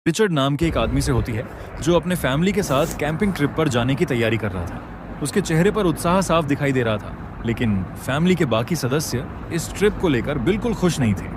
Richard नाम के एक आदमी से होती है जो अपने फैमिली के साथ कैंपिंग ट्रिप पर जाने की तैयारी कर रहा था। उसके चेहरे पर उत्साह साफ दिखाई दे रहा था, लेकिन फैमिली के बाकी सदस्य इस ट्रिप को लेकर बिल्कुल खुश नहीं थे,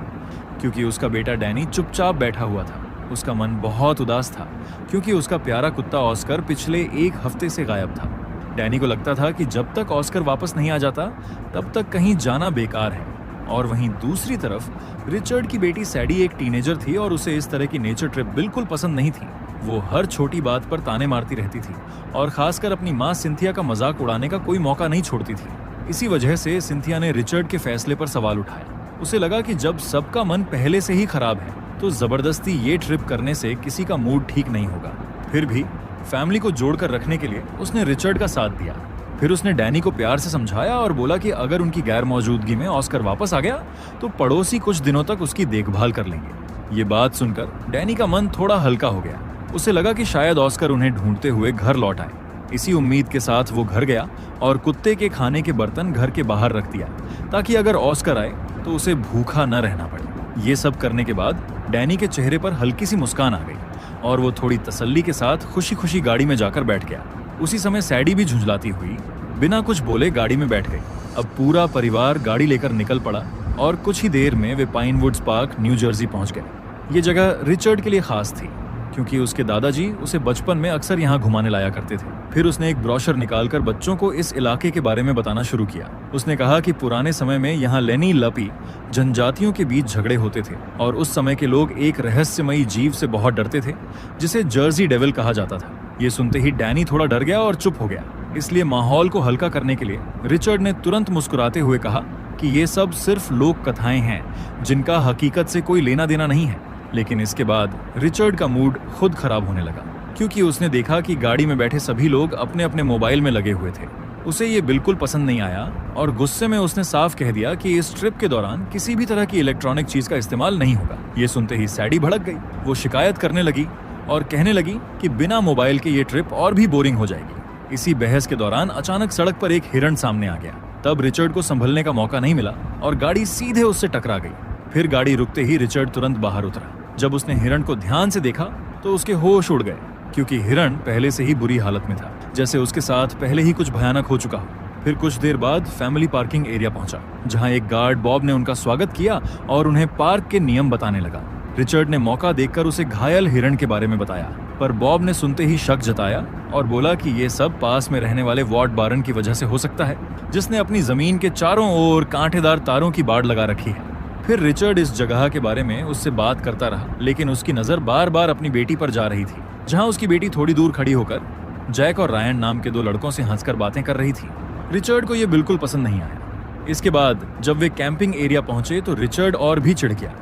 क्योंकि उसका बेटा डैनी चुपचाप बैठा हुआ था। उसका मन बहुत उदास था, क्योंकि उसका प्यारा कुत्ता ऑस्कर पिछले एक हफ्ते से गायब था। डैनी को लगता था कि जब तक ऑस्कर वापस नहीं आ जाता, तब तक कहीं जाना बेकार है। और वहीं दूसरी तरफ रिचर्ड की बेटी सैडी एक टीनेजर थी और उसे इस तरह की नेचर ट्रिप बिल्कुल पसंद नहीं थी। वो हर छोटी बात पर ताने मारती रहती थी और खासकर अपनी माँ सिंथिया का मजाक उड़ाने का कोई मौका नहीं छोड़ती थी। इसी वजह से सिंथिया ने रिचर्ड के फैसले पर सवाल उठाए। उसे लगा कि जब सबका मन पहले से ही खराब है, तो जबरदस्ती ये ट्रिप करने से किसी का मूड ठीक नहीं होगा। फिर भी फैमिली को जोड़कर रखने के लिए उसने रिचर्ड का साथ दिया। फिर उसने डैनी को प्यार से समझाया और बोला कि अगर उनकी गैर मौजूदगी में ऑस्कर वापस आ गया तो पड़ोसी कुछ दिनों तक उसकी देखभाल कर लेंगे। ये बात सुनकर डैनी का मन थोड़ा हल्का हो गया। उसे लगा कि शायद ऑस्कर उन्हें ढूंढते हुए घर लौट आए। इसी उम्मीद के साथ वो घर गया और कुत्ते के खाने के बर्तन घर के बाहर रख दिया, ताकि अगर ऑस्कर आए तो उसे भूखा न रहना पड़े। ये सब करने के बाद डैनी के चेहरे पर हल्की सी मुस्कान आ गई और वो थोड़ी तसल्ली के साथ खुशी खुशी गाड़ी में जाकर बैठ गया। उसी समय सैडी भी झुंझलाती हुई बिना कुछ बोले गाड़ी में बैठ गई। अब पूरा परिवार गाड़ी लेकर निकल पड़ा और कुछ ही देर में वे पाइनवुड्स पार्क, न्यू जर्सी पहुंच गए। ये जगह रिचर्ड के लिए खास थी, क्योंकि उसके दादाजी उसे बचपन में अक्सर यहाँ घुमाने लाया करते थे। फिर उसने एक ब्रोशर निकालकर बच्चों को इस इलाके के बारे में बताना शुरू किया। उसने कहा कि पुराने समय में यहाँ लेनी लपी जनजातियों के बीच झगड़े होते थे और उस समय के लोग एक रहस्यमयी जीव से बहुत डरते थे, जिसे जर्सी डेविल कहा जाता था। ये सुनते ही डैनी थोड़ा डर गया और चुप हो गया। इसलिए माहौल को हल्का करने के लिए रिचर्ड ने तुरंत मुस्कुराते हुए कहा कि ये सब सिर्फ लोक कथाएं हैं, जिनका हकीकत से कोई लेना देना नहीं है। लेकिन इसके बाद रिचर्ड का मूड खुद खराब होने लगा, क्योंकि उसने देखा कि गाड़ी में बैठे सभी लोग अपने अपने मोबाइल में लगे हुए थे। उसे ये बिल्कुल पसंद नहीं आया और गुस्से में उसने साफ कह दिया कि इस ट्रिप के दौरान किसी भी तरह की इलेक्ट्रॉनिक चीज का इस्तेमाल नहीं होगा। ये सुनते ही सैडी भड़क गई। वो शिकायत करने लगी और कहने लगी कि बिना मोबाइल के ये ट्रिप और भी बोरिंग हो जाएगी। इसी बहस के दौरान अचानक सड़क पर एक हिरण सामने आ गया। तब रिचर्ड को संभलने का मौका नहीं मिला और गाड़ी सीधे उससे टकरा गई। फिर गाड़ी रुकते ही रिचर्ड तुरंत बाहर उतरा। जब उसने हिरण को ध्यान से देखा तो उसके होश उड़ गए, क्योंकि हिरण पहले से ही बुरी हालत में था, जैसे उसके साथ पहले ही कुछ भयानक हो चुका हो। फिर कुछ देर बाद फैमिली पार्किंग एरिया पहुंचा, जहां एक गार्ड बॉब ने उनका स्वागत किया और उन्हें पार्क के नियम बताने लगा। रिचर्ड ने मौका देखकर उसे घायल हिरण के बारे में बताया, पर बॉब ने सुनते ही शक जताया और बोला कि ये सब पास में रहने वाले वॉर्ड बारन की वजह से हो सकता है, जिसने अपनी जमीन के चारों ओर कांटेदार तारों की बाड़ लगा रखी है। फिर रिचर्ड इस जगह के बारे में उससे बात करता रहा, लेकिन उसकी नजर बार बार अपनी बेटी पर जा रही थी, जहां उसकी बेटी थोड़ी दूर खड़ी होकर जैक और रायन नाम के दो लड़कों से हंसकर बातें कर रही थी। रिचर्ड को यह बिल्कुल पसंद नहीं आया। इसके बाद जब वे कैंपिंग एरिया पहुंचे तो रिचर्ड और भी चिढ़ गया,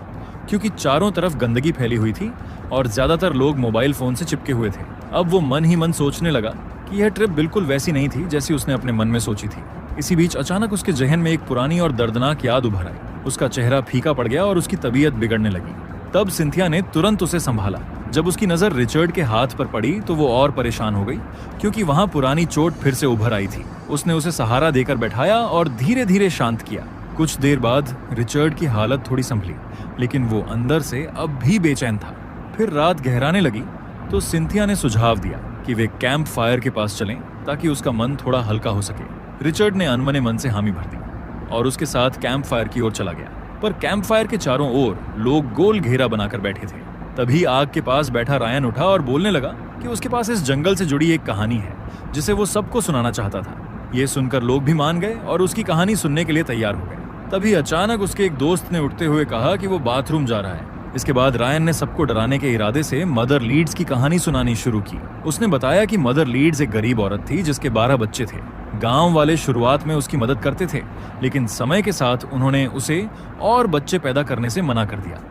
क्योंकि चारों तरफ गंदगी फैली हुई थी और ज्यादातर लोग मोबाइल फोन से चिपके हुए थे। अब वो मन ही मन सोचने लगा कि यह ट्रिप बिल्कुल वैसी नहीं थी जैसी उसने अपने मन में सोची थी। इसी बीच अचानक उसके जहन में एक पुरानी और दर्दनाक याद उभर आई। उसका चेहरा फीका पड़ गया और उसकी तबीयत बिगड़ने लगी। तब सिंथिया ने तुरंत उसे संभाला। जब उसकी नजर रिचर्ड के हाथ पर पड़ी तो वो और परेशान हो गई, क्योंकि वहां पुरानी चोट फिर से उभर आई थी। उसने उसे सहारा देकर बैठाया और धीरे धीरे शांत किया। कुछ देर बाद रिचर्ड की हालत थोड़ी संभली, लेकिन वो अंदर से अब भी बेचैन था। फिर रात गहराने लगी तो सिंथिया ने सुझाव दिया कि वे कैंप फायर के पास चलें, ताकि उसका मन थोड़ा हल्का हो सके। रिचर्ड ने अनमने मन से हामी भर दी और उसके साथ कैंप फायर की ओर चला गया। पर कैंप फायर के चारों ओर लोग गोल घेरा बनाकर बैठे थे। तभी आग के पास बैठा रायन उठा और बोलने लगा कि उसके पास इस जंगल से जुड़ी एक कहानी है, जिसे वो सबको सुनाना चाहता था। ये सुनकर लोग भी मान गए और उसकी कहानी सुनने के लिए तैयार हो गए। तभी अचानक उसके एक दोस्त ने उठते हुए कहा कि वो बाथरूम जा रहा है। इसके बाद रायन ने सबको डराने के इरादे से मदर लीड्स की कहानी सुनानी शुरू की। उसने बताया कि मदर लीड्स एक गरीब औरत थी जिसके 12 बच्चे थे। गांव वाले शुरुआत में उसकी मदद करते थे, लेकिन समय के साथ उन्होंने उसे और बच्चे पैदा करने से मना कर दिया।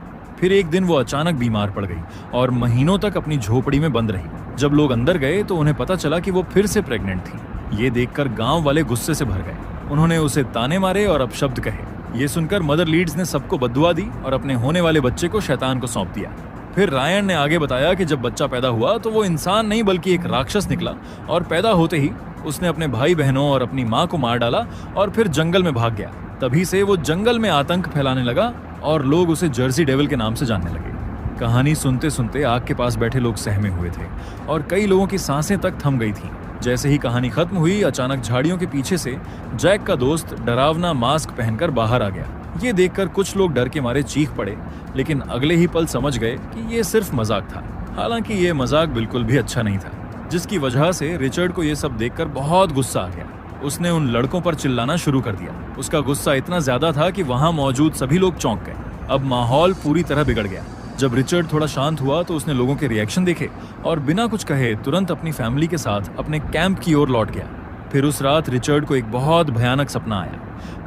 फिर एक दिन वो अचानक बीमार पड़ गई और महीनों तक अपनी झोपड़ी में बंद रही। जब लोग अंदर गए तो उन्हें पता चला कि वो फिर से प्रेग्नेंट थी। ये देखकर गांव वाले गुस्से से भर गए। उन्होंने उसे ताने मारे और अपशब्द कहे। ये सुनकर मदर लीड्स ने सबको बद्दुआ दी और अपने होने वाले बच्चे को शैतान को सौंप दिया। फिर रायन ने आगे बताया कि जब बच्चा पैदा हुआ तो वो इंसान नहीं बल्कि एक राक्षस निकला और पैदा होते ही उसने अपने भाई बहनों और अपनी माँ को मार डाला और फिर जंगल में भाग गया। तभी से वो जंगल में आतंक फैलाने लगा और लोग उसे जर्सी डेविल के नाम से जानने लगे। कहानी सुनते सुनते आग के पास बैठे लोग सहमे हुए थे और कई लोगों की सांसें तक थम गई थीं। जैसे ही कहानी खत्म हुई, अचानक झाड़ियों के पीछे से जैक का दोस्त डरावना मास्क पहनकर बाहर आ गया। ये देखकर कुछ लोग डर के मारे चीख पड़े, लेकिन अगले ही पल समझ गए कि ये सिर्फ मजाक था। हालांकि ये मजाक बिल्कुल भी अच्छा नहीं था, जिसकी वजह से रिचर्ड को ये सब देखकर बहुत गुस्सा आ गया। उसने उन लड़कों पर चिल्लाना शुरू कर दिया। उसका गुस्सा इतना ज्यादा था कि वहां मौजूद सभी लोग चौंक गए। अब माहौल पूरी तरह बिगड़ गया। जब रिचर्ड थोड़ा शांत हुआ तो उसने लोगों के रिएक्शन देखे और बिना कुछ कहे तुरंत अपनी फैमिली के साथ अपने कैंप की ओर लौट गया। फिर उस रात रिचर्ड को एक बहुत भयानक सपना आया,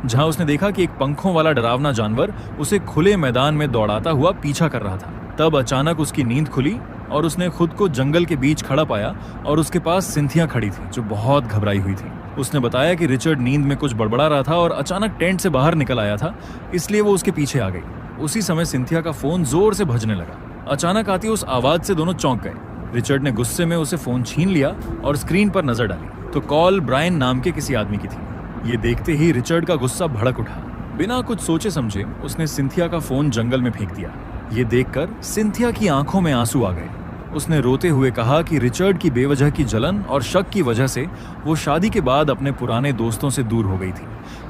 जहां उसने देखा कि एक पंखों वाला डरावना जानवर उसे खुले मैदान में दौड़ाता हुआ पीछा कर रहा था। तब अचानक उसकी नींद खुली और उसने खुद को जंगल के बीच खड़ा पाया और उसके पास सिंथिया खड़ी थी, जो बहुत घबराई हुई थी। उसने बताया कि रिचर्ड नींद में कुछ बड़बड़ा रहा था और अचानक टेंट से बाहर निकल आया था, इसलिए वो उसके पीछे आ गई। उसी समय सिंथिया का फोन जोर से बजने लगा। अचानक आती उस आवाज से दोनों चौंक गए। रिचर्ड ने गुस्से में उसे फोन छीन लिया और स्क्रीन पर नजर डाली तो कॉल ब्रायन नाम के किसी आदमी की थी। ये देखते ही रिचर्ड का गुस्सा भड़क उठा। बिना कुछ सोचे समझे उसने सिंथिया का फोन जंगल में फेंक दिया। ये देखकर सिंथिया की आंखों में आंसू आ गए। उसने रोते हुए कहा कि रिचर्ड की बेवजह की जलन और शक की वजह से वो शादी के बाद अपने पुराने दोस्तों से दूर हो गई थी,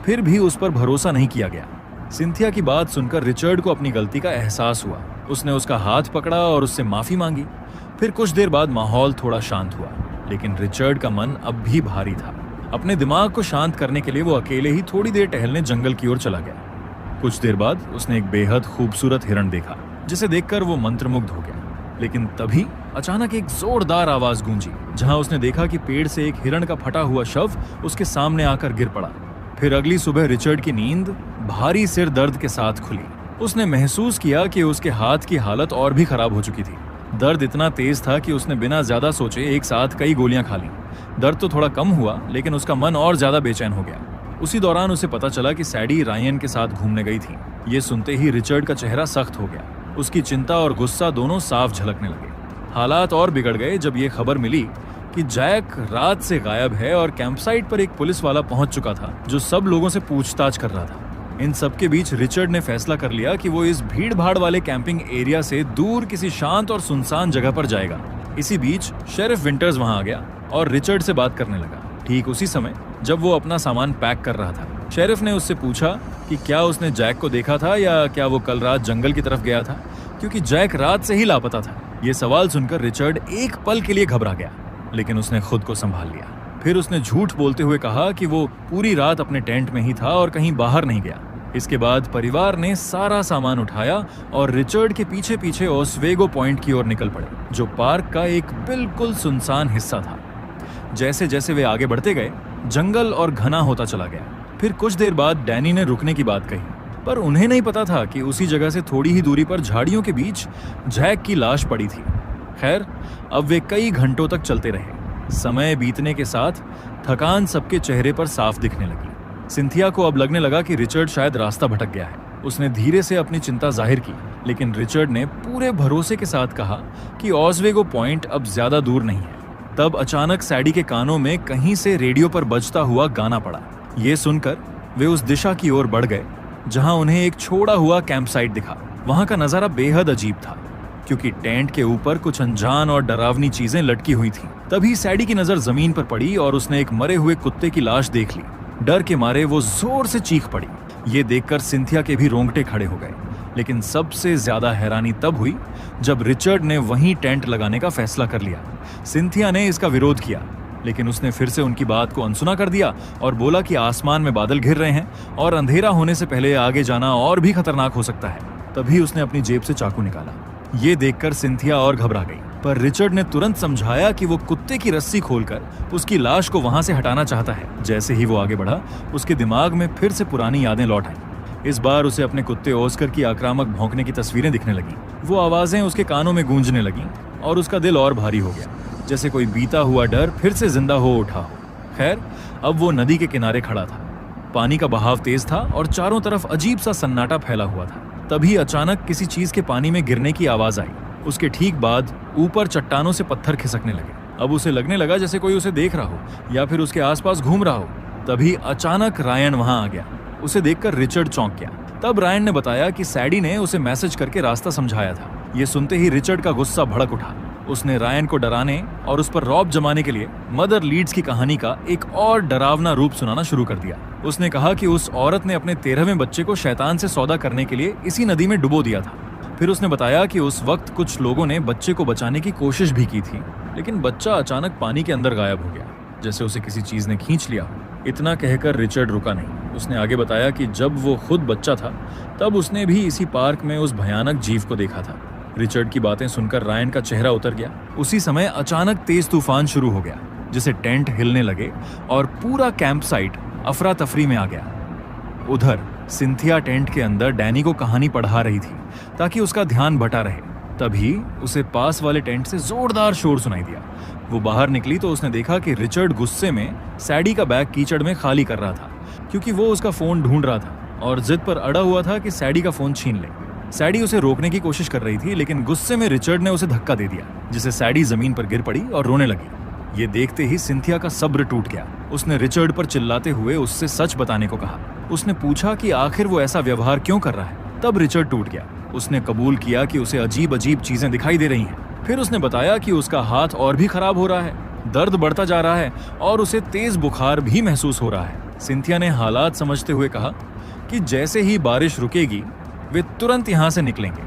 फिर भी उस पर भरोसा नहीं किया गया। सिंथिया की बात सुनकर रिचर्ड को अपनी गलती का एहसास हुआ। उसने उसका हाथ पकड़ा और उससे माफी मांगी। फिर कुछ देर बाद माहौल थोड़ा शांत हुआ, लेकिन रिचर्ड का मन अब भी भारी था। अपने दिमाग को शांत करने के लिए वो अकेले ही थोड़ी देर टहलने जंगल की ओर चला गया। कुछ देर बाद उसने एक बेहद खूबसूरत हिरण देखा, जिसे देखकर वो मंत्रमुग्ध हो गया। लेकिन तभी अचानक एक जोरदार आवाज गूंजी, जहां उसने देखा कि पेड़ से एक हिरण का फटा हुआ शव उसके सामने आकर गिर पड़ा। फिर अगली सुबह रिचर्ड की नींद भारी सिर दर्द के साथ खुली। उसने महसूस किया कि उसके हाथ की हालत और भी खराब हो चुकी थी। दर्द इतना तेज था कि उसने बिना ज्यादा सोचे एक साथ कई गोलियां खा लीं। दर्द तो थोड़ा कम हुआ, लेकिन उसका मन और ज्यादा बेचैन हो गया। उसी दौरान उसे पता चला कि सैडी रायन के साथ घूमने गई थी। ये सुनते ही रिचर्ड का चेहरा सख्त हो गया। उसकी चिंता और गुस्सा दोनों साफ झलकने लगे। हालात और बिगड़ गए जब ये खबर मिली कि जैक रात से गायब है और कैंपसाइट पर एक पुलिस वाला पहुंच चुका था, जो सब लोगों से पूछताछ कर रहा था। इन सब के बीच रिचर्ड ने फैसला कर लिया कि वो इस भीड़ भाड़ वाले कैंपिंग एरिया से दूर किसी शांत और सुनसान जगह पर जाएगा। इसी बीच शेरिफ विंटर्स वहां आ गया और रिचर्ड से बात करने लगा। ठीक उसी समय जब वो अपना सामान पैक कर रहा था, शेरिफ ने उससे पूछा कि क्या उसने जैक को देखा था या क्या वो कल रात जंगल की तरफ गया था, क्योंकि जैक रात से ही लापता था। ये सवाल सुनकर रिचर्ड एक पल के लिए घबरा गया, लेकिन उसने खुद को संभाल लिया। फिर उसने झूठ बोलते हुए कहा कि वो पूरी रात अपने टेंट में ही था और कहीं बाहर नहीं गया। इसके बाद परिवार ने सारा सामान उठाया और रिचर्ड के पीछे पीछे ओस्वेगो पॉइंट की ओर निकल पड़े, जो पार्क का एक बिल्कुल सुनसान हिस्सा था। जैसे जैसे वे आगे बढ़ते गए, जंगल और घना होता चला गया। फिर कुछ देर बाद डैनी ने रुकने की बात कही, पर उन्हें नहीं पता था कि उसी जगह से थोड़ी ही दूरी पर झाड़ियों के बीच जैक की लाश पड़ी थी। खैर, अब वे कई घंटों तक चलते रहे। समय बीतने के साथ थकान सबके चेहरे पर साफ दिखने लगी। सिंथिया को अब लगने लगा कि रिचर्ड शायद रास्ता भटक गया है। उसने धीरे से अपनी चिंता जाहिर की, लेकिन रिचर्ड ने पूरे भरोसे के साथ कहा कि ओस्वेगो पॉइंट अब ज्यादा दूर नहीं है। तब अचानक सैडी के कानों में कहीं से रेडियो पर बजता हुआ गाना पड़ा। ये सुनकर वे उस दिशा की ओर बढ़ गए जहां उन्हें एक छोड़ा हुआ कैंपसाइट दिखा। वहां का नजारा बेहद अजीब था, क्योंकि टेंट के ऊपर कुछ अनजान और डरावनी चीजें लटकी हुई थीं। तभी सैडी की नजर जमीन पर पड़ी और उसने एक मरे हुए कुत्ते की लाश देख ली। डर के मारे वो जोर से चीख पड़ी। ये देखकर सिंथिया के भी रोंगटे खड़े हो गए। लेकिन सबसे ज्यादा हैरानी तब हुई जब रिचर्ड ने वहीं टेंट लगाने का फैसला कर लिया। सिंथिया ने इसका विरोध किया, लेकिन उसने फिर से उनकी बात को अनसुना कर दिया और बोला कि आसमान में बादल घिर रहे हैं और अंधेरा होने से पहले आगे जाना और भी खतरनाक हो सकता है। तभी उसने अपनी जेब से चाकू निकाला। ये देखकर सिंथिया और घबरा गई, पर रिचर्ड ने तुरंत समझाया कि वो कुत्ते की रस्सी खोलकर उसकी लाश को वहां से हटाना चाहता है। जैसे ही वो आगे बढ़ा, उसके दिमाग में फिर से पुरानी यादें लौट आईं। इस बार उसे अपने कुत्ते ओस्कर की आक्रामक भौंकने की तस्वीरें दिखने लगी। वो आवाजें उसके कानों में गूंजने लगीं और उसका दिल और भारी हो गया, जैसे कोई बीता हुआ डर फिर से जिंदा हो उठा हो। खैर, अब वो नदी के किनारे खड़ा था। पानी का बहाव तेज था और चारों तरफ अजीब सा सन्नाटा फैला हुआ था। तभी अचानक किसी चीज के पानी में गिरने की आवाज आई। उसके ठीक बाद ऊपर चट्टानों से पत्थर खिसकने लगे। अब उसे लगने लगा जैसे कोई उसे देख रहा हो या फिर उसके आसपास घूम रहा हो। तभी अचानक रायन वहां आ गया। उसे देखकर रिचर्ड चौंक गया। तब रायन ने बताया कि सैडी ने उसे मैसेज करके रास्ता समझाया था। ये सुनते ही रिचर्ड का गुस्सा भड़क उठा। उसने रायन को डराने और उस पर रौब जमाने के लिए मदर लीड्स की कहानी का एक और डरावना रूप सुनाना शुरू कर दिया। उसने कहा कि उस औरत ने अपने 13वें बच्चे को शैतान से सौदा करने के लिए इसी नदी में डुबो दिया था। फिर उसने बताया कि उस वक्त कुछ लोगों ने बच्चे को बचाने की कोशिश भी की थी, लेकिन बच्चा अचानक पानी के अंदर गायब हो गया, जैसे उसे किसी चीज ने खींच लिया। इतना कहकर रिचर्ड रुका नहीं। उसने आगे बताया कि जब वो खुद बच्चा था तब उसने भी इसी पार्क में उस भयानक जीव को देखा था। रिचर्ड की बातें सुनकर रायन का चेहरा उतर गया। उसी समय अचानक तेज तूफान शुरू हो गया, जिसे टेंट हिलने लगे और पूरा कैंप साइट अफरा तफरी में आ गया। उधर सिंथिया टेंट के अंदर डैनी को कहानी पढ़ा रही थी ताकि उसका ध्यान बटा रहे। तभी उसे पास वाले टेंट से जोरदार शोर सुनाई दिया। वो बाहर निकली तो उसने देखा कि रिचर्ड गुस्से में सैडी का बैग कीचड़ में खाली कर रहा था, क्योंकि वो उसका फोन ढूंढ रहा था और जिद पर अड़ा हुआ था कि सैडी का फोन छीन ले। सैडी उसे रोकने की कोशिश कर रही थी, लेकिन गुस्से में रिचर्ड ने उसे धक्का दे दिया, जिससे सैडी जमीन पर गिर पड़ी और रोने लगी। ये देखते ही सिंथिया का सब्र टूट गया। उसने रिचर्ड पर चिल्लाते हुए उससे सच बताने को कहा। उसने पूछा कि आखिर वो ऐसा व्यवहार क्यों कर रहा है। तब रिचर्ड टूट गया। उसने कबूल किया कि उसे अजीब अजीब चीजें दिखाई दे रही हैं। फिर उसने बताया कि उसका हाथ और भी खराब हो रहा है, दर्द बढ़ता जा रहा है और उसे तेज बुखार भी महसूस हो रहा है। सिंथिया ने हालात समझते हुए कहा कि जैसे ही बारिश रुकेगी वे तुरंत यहाँ से निकलेंगे।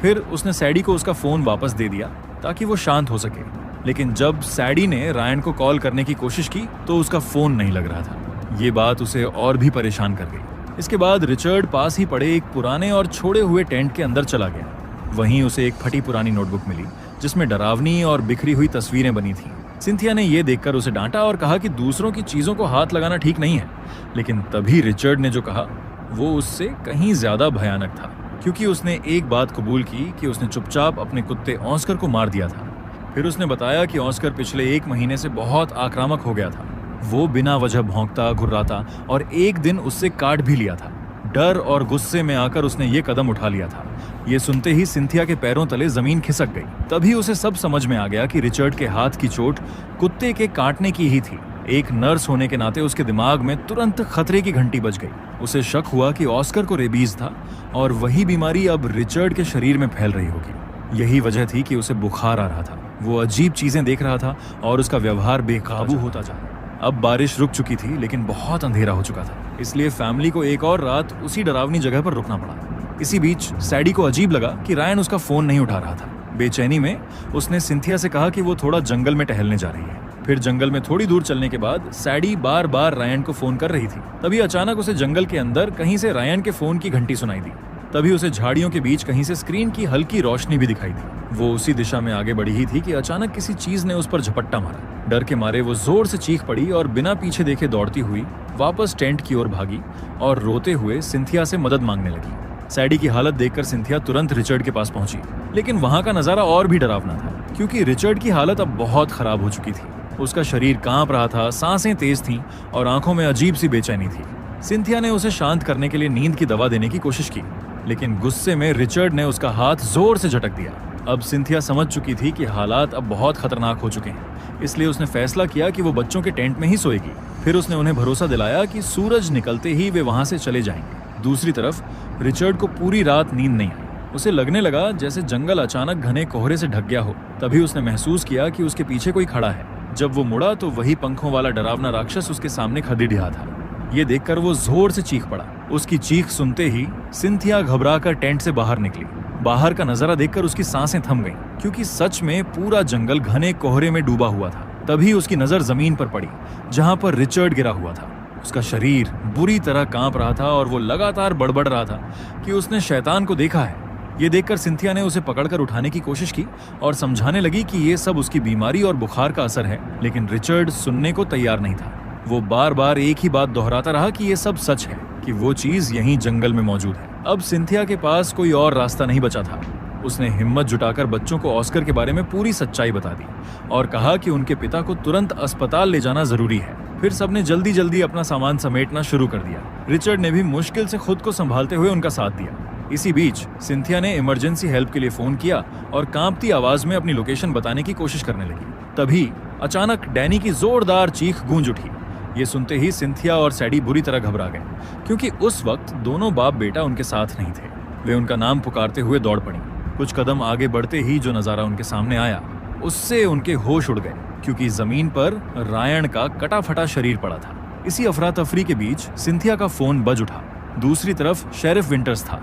फिर उसने सैडी को उसका फोन वापस दे दिया ताकि वो शांत हो सके, लेकिन जब सैडी ने रायन को कॉल करने की कोशिश की तो उसका फोन नहीं लग रहा था। ये बात उसे और भी परेशान कर गई। इसके बाद रिचर्ड पास ही पड़े एक पुराने और छोड़े हुए टेंट के अंदर चला गया। वहीं उसे एक फटी पुरानी नोटबुक मिली जिसमें डरावनी और बिखरी हुई तस्वीरें बनी थीं। सिंथिया ने यह देखकर उसे डांटा और कहा कि दूसरों की चीजों को हाथ लगाना ठीक नहीं है, लेकिन तभी रिचर्ड ने जो कहा वो उससे कहीं ज्यादा भयानक था, क्योंकि उसने एक बात कबूल की कि उसने चुपचाप अपने कुत्ते ऑस्कर को मार दिया था। फिर उसने बताया कि ऑस्कर पिछले 1 महीने से बहुत आक्रामक हो गया था। वो बिना वजह भौंकता, घुर्राता और एक दिन उससे काट भी लिया था। डर और गुस्से में आकर उसने ये कदम उठा लिया था। ये सुनते ही सिंथिया के पैरों तले जमीन खिसक गई। तभी उसे सब समझ में आ गया कि रिचर्ड के हाथ की चोट कुत्ते के काटने की ही थी। एक नर्स होने के नाते उसके दिमाग में तुरंत खतरे की घंटी बज गई। उसे शक हुआ कि ऑस्कर को रेबीज था और वही बीमारी अब रिचर्ड के शरीर में फैल रही होगी। यही वजह थी कि उसे बुखार आ रहा था। वो अजीब चीजें देख रहा था और उसका व्यवहार बेकाबू होता जा रहा। अब बारिश रुक चुकी थी, लेकिन बहुत अंधेरा हो चुका था, इसलिए फैमिली को एक और रात उसी डरावनी जगह पर रुकना पड़ा। इसी बीच सैडी को अजीब लगा कि रायन उसका फोन नहीं उठा रहा था। बेचैनी में उसने सिंथिया से कहा कि वो थोड़ा जंगल में टहलने जा रही है। फिर जंगल में थोड़ी दूर चलने के बाद सैडी बार बार रायन को फोन कर रही थी। तभी अचानक उसे जंगल के अंदर कहीं से रायन के फोन की घंटी सुनाई दी। तभी उसे झाड़ियों के बीच कहीं से स्क्रीन की हल्की रोशनी भी दिखाई दी। वो उसी दिशा में आगे बढ़ी ही थी कि अचानक किसी चीज ने उस पर झपट्टा मारा। डर के मारे वो जोर से चीख पड़ी और बिना पीछे देखे दौड़ती हुई वापस टेंट की ओर भागी और रोते हुए सिंथिया से मदद मांगने लगी। सैडी की हालत देखकर सिंथिया तुरंत रिचर्ड के पास पहुंची, लेकिन वहां का नजारा और भी डरावना था, क्योंकि रिचर्ड की हालत अब बहुत खराब हो चुकी थी। उसका शरीर कांप रहा था, सांसें तेज थीं और आंखों में अजीब सी बेचैनी थी। सिंथिया ने उसे शांत करने के लिए नींद की दवा देने की कोशिश की, लेकिन गुस्से में रिचर्ड ने उसका हाथ जोर से झटक दिया। अब सिंथिया समझ चुकी थी कि हालात अब बहुत खतरनाक हो चुके हैं, इसलिए उसने फैसला किया कि वो बच्चों के टेंट में ही सोएगी। फिर उसने उन्हें भरोसा दिलाया कि सूरज निकलते ही वे वहां से चले जाएंगे। दूसरी तरफ रिचर्ड को पूरी रात नींद नहीं आई। उसे लगने लगा जैसे जंगल अचानक घने कोहरे से ढक गया हो। तभी उसने महसूस किया कि उसके पीछे कोई खड़ा है। जब वो मुड़ा तो वही पंखों वाला डरावना राक्षस उसके सामने खड़ी रहा था। ये देखकर वो जोर से चीख पड़ा। उसकी चीख सुनते ही सिंथिया घबराकर टेंट से बाहर निकली। बाहर का नजारा देखकर उसकी सांसें थम गईं, क्योंकि सच में पूरा जंगल घने कोहरे में डूबा हुआ था। तभी उसकी नजर जमीन पर पड़ी, जहां पर रिचर्ड गिरा हुआ था। उसका शरीर बुरी तरह कांप रहा था और वो लगातार बड़बड़ रहा था कि उसने शैतान को देखा है। ये देखकर सिंथिया ने उसे पकड़कर उठाने की कोशिश की और समझाने लगी कि ये सब उसकी बीमारी और बुखार का असर है, लेकिन रिचर्ड सुनने को तैयार नहीं था। वो बार बार एक ही बात दोहराता रहा कि ये सब सच है, कि वो चीज यहीं जंगल में मौजूद है। अब सिंथिया के पास कोई और रास्ता नहीं बचा था। उसने हिम्मत जुटाकर बच्चों को ऑस्कर के बारे में पूरी सच्चाई बता दी और कहा कि उनके पिता को तुरंत अस्पताल ले जाना जरूरी है। फिर सबने जल्दी जल्दी अपना सामान समेटना शुरू कर दिया। रिचर्ड ने भी मुश्किल से खुद को संभालते हुए उनका साथ दिया। इसी बीच सिंथिया ने इमरजेंसी हेल्प के लिए फोन किया और कांपती आवाज में अपनी लोकेशन बताने की कोशिश करने लगी। तभी अचानक डैनी की जोरदार चीख गूंज उठी। ये सुनते ही सिंथिया और सैडी बुरी तरह घबरा गए, क्योंकि उस वक्त दोनों बाप बेटा उनके साथ नहीं थे। वे उनका नाम पुकारते हुए दौड़ पड़ी। कुछ कदम आगे बढ़ते ही जो नजारा उनके सामने आया उससे उनके होश उड़ गए, क्योंकि जमीन पर रायन का कटा फटा शरीर पड़ा था। इसी अफरा तफरी के बीच सिंथिया का फोन बज उठा। दूसरी तरफ शेरिफ विंटर्स था।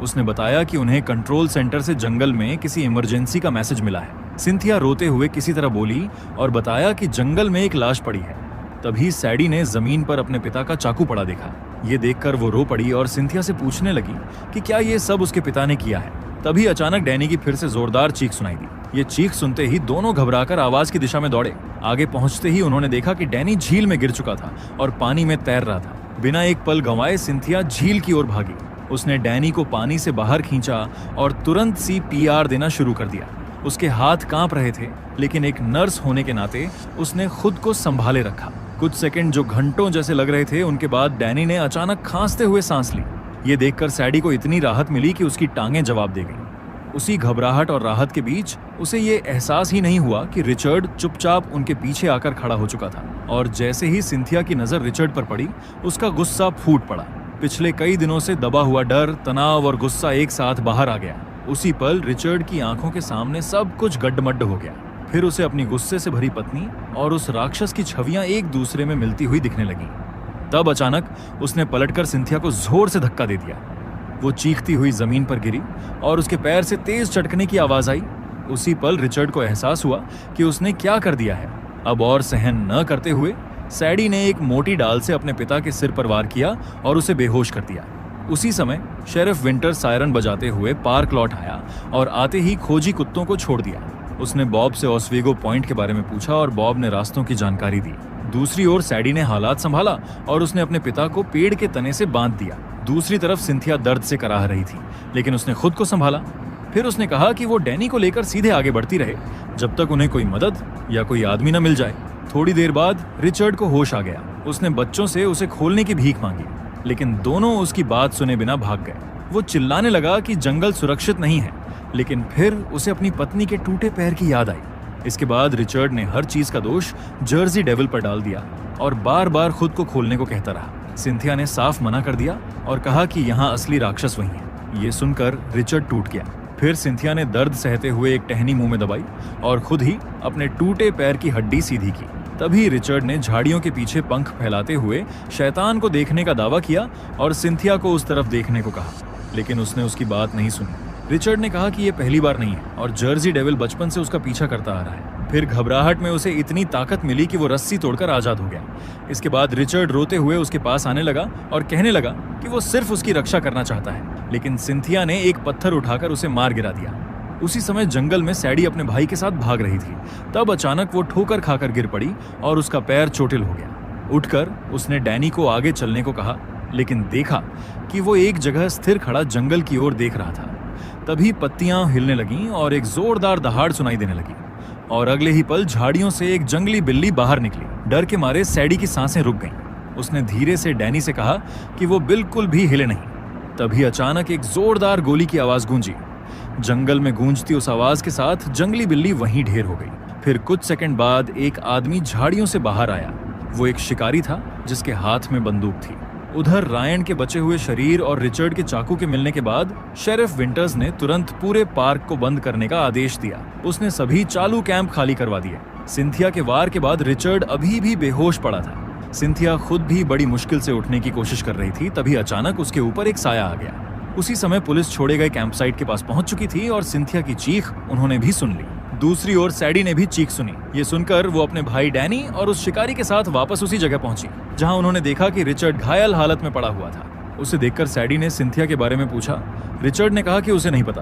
उसने बताया कि उन्हें कंट्रोल सेंटर से जंगल में किसी इमरजेंसी का मैसेज मिला है। सिंथिया रोते हुए किसी तरह बोली और बताया कि जंगल में एक लाश पड़ी है। तभी सैडी ने जमीन पर अपने पिता का चाकू पड़ा देखा। ये देखकर वो रो पड़ी और सिंथिया से पूछने लगी कि क्या ये सब उसके पिता ने किया है। तभी अचानक डैनी की फिर से जोरदार चीख सुनाई दी। ये चीख सुनते ही दोनों घबराकर आवाज की दिशा में दौड़े। आगे पहुंचते ही उन्होंने देखा कि डैनी झील में गिर चुका था और पानी में तैर रहा था। बिना एक पल गंवाए सिंथिया झील की ओर भागी। उसने डैनी को पानी से बाहर खींचा और तुरंत CPR देना शुरू कर दिया। उसके हाथ कांप रहे थे, लेकिन एक नर्स होने के नाते उसने खुद को संभाले रखा। कुछ सेकंड जो घंटों जैसे लग रहे थे, उनके बाद डैनी ने अचानक खांसते हुए सांस ली। ये देखकर सैडी को इतनी राहत मिली कि उसकी टांगें जवाब दे गईं। उसी घबराहट और राहत के बीच उसे ये एहसास ही नहीं हुआ कि रिचर्ड चुपचाप उनके पीछे आकर खड़ा हो चुका था। और जैसे ही सिंथिया की नजर रिचर्ड पर पड़ी, उसका गुस्सा फूट पड़ा। पिछले कई दिनों से दबा हुआ डर, तनाव और गुस्सा एक साथ बाहर आ गया। उसी पल रिचर्ड की आंखों के सामने सब कुछ गड्ढमड्ढ हो गया। फिर उसे अपनी गुस्से से भरी पत्नी और उस राक्षस की छवियां एक दूसरे में मिलती हुई दिखने लगीं। तब अचानक उसने पलटकर सिंथिया को जोर से धक्का दे दिया। वो चीखती हुई जमीन पर गिरी और उसके पैर से तेज चटकने की आवाज आई। उसी पल रिचर्ड को एहसास हुआ कि उसने क्या कर दिया है। अब और सहन न करते हुए सैडी ने एक मोटी डाल से अपने पिता के सिर पर वार किया और उसे बेहोश कर दिया। उसी समय शेरिफ विंटर सायरन बजाते हुए पार्क लौट आया और आते ही खोजी कुत्तों को छोड़ दिया। उसने बॉब से ओस्वेगो पॉइंट के बारे में पूछा और बॉब ने रास्तों की जानकारी दी। दूसरी ओर सैडी ने हालात संभाला और उसने अपने पिता को पेड़ के तने से बांध दिया। दूसरी तरफ सिंथिया दर्द से कराह रही थी, लेकिन उसने खुद को संभाला। फिर उसने कहा कि वो डैनी को लेकर सीधे आगे बढ़ती रहे जब तक उन्हें कोई मदद या कोई आदमी न मिल जाए। थोड़ी देर बाद रिचर्ड को होश आ गया। उसने बच्चों से उसे खोलने की भीख मांगी, लेकिन दोनों उसकी बात सुने बिना भाग गए। वो चिल्लाने लगा कि जंगल सुरक्षित नहीं है, लेकिन फिर उसे अपनी पत्नी के टूटे पैर की याद आई। इसके बाद रिचर्ड ने हर चीज का दोष जर्सी डेविल पर डाल दिया और बार बार खुद को खोलने को कहता रहा। सिंथिया ने साफ मना कर दिया और कहा कि यहाँ असली राक्षस वही है। ये सुनकर रिचर्ड टूट गया। फिर सिंथिया ने दर्द सहते हुए एक टहनी मुंह में दबाई और खुद ही अपने टूटे पैर की हड्डी सीधी की। तभी रिचर्ड ने झाड़ियों के पीछे पंख फैलाते हुए शैतान को देखने का दावा किया और सिंथिया को उस तरफ देखने को कहा, लेकिन उसने उसकी बात नहीं सुनी। रिचर्ड ने कहा कि यह पहली बार नहीं है और जर्सी डेविल बचपन से उसका पीछा करता आ रहा है। फिर घबराहट में उसे इतनी ताकत मिली कि वो रस्सी तोड़कर आजाद हो गया। इसके बाद रिचर्ड रोते हुए उसके पास आने लगा और कहने लगा कि वो सिर्फ उसकी रक्षा करना चाहता है, लेकिन सिंथिया ने एक पत्थर उठाकर उसे मार गिरा दिया। उसी समय जंगल में सैडी अपने भाई के साथ भाग रही थी। तब अचानक वो ठोकर खाकर गिर पड़ी और उसका पैर चोटिल हो गया। उठकर उसने डैनी को आगे चलने को कहा, लेकिन देखा कि वो एक जगह स्थिर खड़ा जंगल की ओर देख रहा था। तभी पत्तियां हिलने लगीं और एक जोरदार दहाड़ सुनाई देने लगी और अगले ही पल झाड़ियों से एक जंगली बिल्ली बाहर निकली। डर के मारे सैडी की सांसें रुक गईं। उसने धीरे से डैनी से कहा कि वो बिल्कुल भी हिले नहीं। तभी अचानक एक जोरदार गोली की आवाज गूंजी। जंगल में गूंजती उस आवाज के साथ जंगली बिल्ली वहीं ढेर हो गई। फिर कुछ सेकंड बाद एक आदमी झाड़ियों से बाहर आया। वो एक शिकारी था जिसके हाथ में बंदूक थी। उधर रायन के बचे हुए शरीर और रिचर्ड के चाकू के मिलने के बाद शेरिफ विंटर्स ने तुरंत पूरे पार्क को बंद करने का आदेश दिया। उसने सभी चालू कैंप खाली करवा दिए। सिंथिया के वार के बाद रिचर्ड अभी भी बेहोश पड़ा था। सिंथिया खुद भी बड़ी मुश्किल से उठने की कोशिश कर रही थी। तभी अचानक उसके ऊपर एक साया आ गया। उसी समय पुलिस छोड़े गए कैंप साइट के पास पहुंच चुकी थी और सिंथिया की चीख उन्होंने भी सुन ली। दूसरी ओर सैडी ने भी चीख सुनी। ये सुनकर वो अपने भाई डैनी और उस शिकारी के साथ वापस उसी जगह पहुंची जहां उन्होंने देखा कि रिचर्ड घायल हालत में पड़ा हुआ था। उसे देखकर सैडी ने सिंथिया के बारे में पूछा। रिचर्ड ने कहा कि उसे नहीं पता।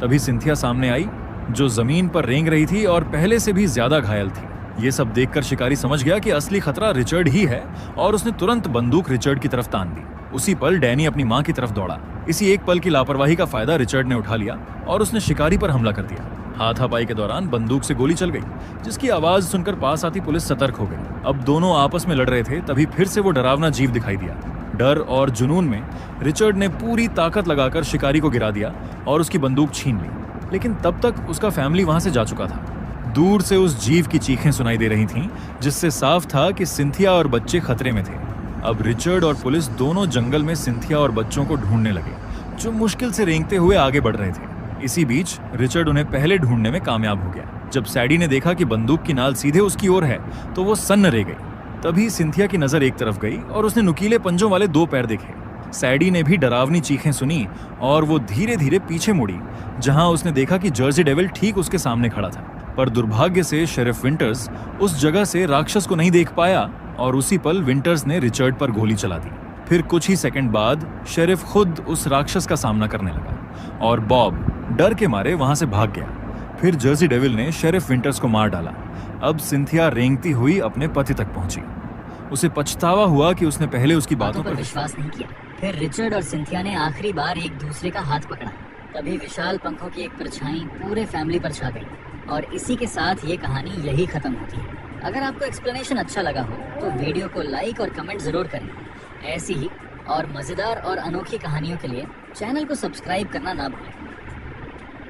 तभी सिंथिया सामने आई, जो जमीन पर रेंग रही थी और पहले से भी ज्यादा घायल थी। ये सब देखकर शिकारी समझ गया कि असली खतरा रिचर्ड ही है और उसने तुरंत बंदूक रिचर्ड की तरफ तान दी। उसी पल डैनी अपनी मां की तरफ दौड़ा। इसी एक पल की लापरवाही का फायदा रिचर्ड ने उठा लिया और उसने शिकारी पर हमला कर दिया। हाथापाई के दौरान बंदूक से गोली चल गई, जिसकी आवाज सुनकर पास आती पुलिस सतर्क हो गई। अब दोनों आपस में लड़ रहे थे। तभी फिर से वो डरावना जीव दिखाई दिया। डर और जुनून में रिचर्ड ने पूरी ताकत लगाकर शिकारी को गिरा दिया और उसकी बंदूक छीन ली, लेकिन तब तक उसका फैमिली वहां से जा चुका था। दूर से उस जीव की चीखें सुनाई दे रही थीं, जिससे साफ था कि सिंथिया और बच्चे खतरे में थे। अब रिचर्ड और पुलिस दोनों जंगल में सिंथिया और बच्चों को ढूंढने लगे, जो मुश्किल से रेंगते हुए आगे बढ़ रहे थे। इसी बीच रिचर्ड उन्हें पहले ढूंढने में कामयाब हो गया। जब सैडी ने देखा कि बंदूक की नाल सीधे उसकी ओर है तो वो सन्न रह गई। तभी सिंथिया की नजर एक तरफ गई और उसने नुकीले पंजों वाले 2 पैर देखे। सैडी ने भी डरावनी चीखें सुनी और वो धीरे धीरे पीछे मुड़ी, जहां उसने देखा कि जर्सी डेविल ठीक उसके सामने खड़ा था। पर दुर्भाग्य से शेरिफ विंटर्स उस जगह से राक्षस को नहीं देख पाया और उसी पल विंटर्स ने रिचर्ड पर गोली चला दी। फिर कुछ ही सेकंड बाद शेरिफ खुद उस राक्षस का सामना करने लगा और बॉब डर के मारे वहां से भाग गया। फिर जर्सी डेविल ने शेरिफ विंटर्स को मार डाला। अब सिंथिया रेंगती हुई अपने पति तक पहुंची। उसे पछतावा हुआ कि उसने पहले उसकी बातों पर विश्वास नहीं किया। फिर रिचर्ड और सिंथिया ने आखिरी बार एक दूसरे का हाथ पकड़ा। तभी विशाल पंखों की एक परछाई पूरे फैमिली पर छा गई और इसी के साथ ये कहानी यही खत्म होती है। अगर आपको एक्सप्लेनेशन अच्छा लगा हो तो वीडियो को लाइक और कमेंट जरूर करें। ऐसी ही और मजेदार और अनोखी कहानियों के लिए चैनल को सब्सक्राइब करना ना भूलें।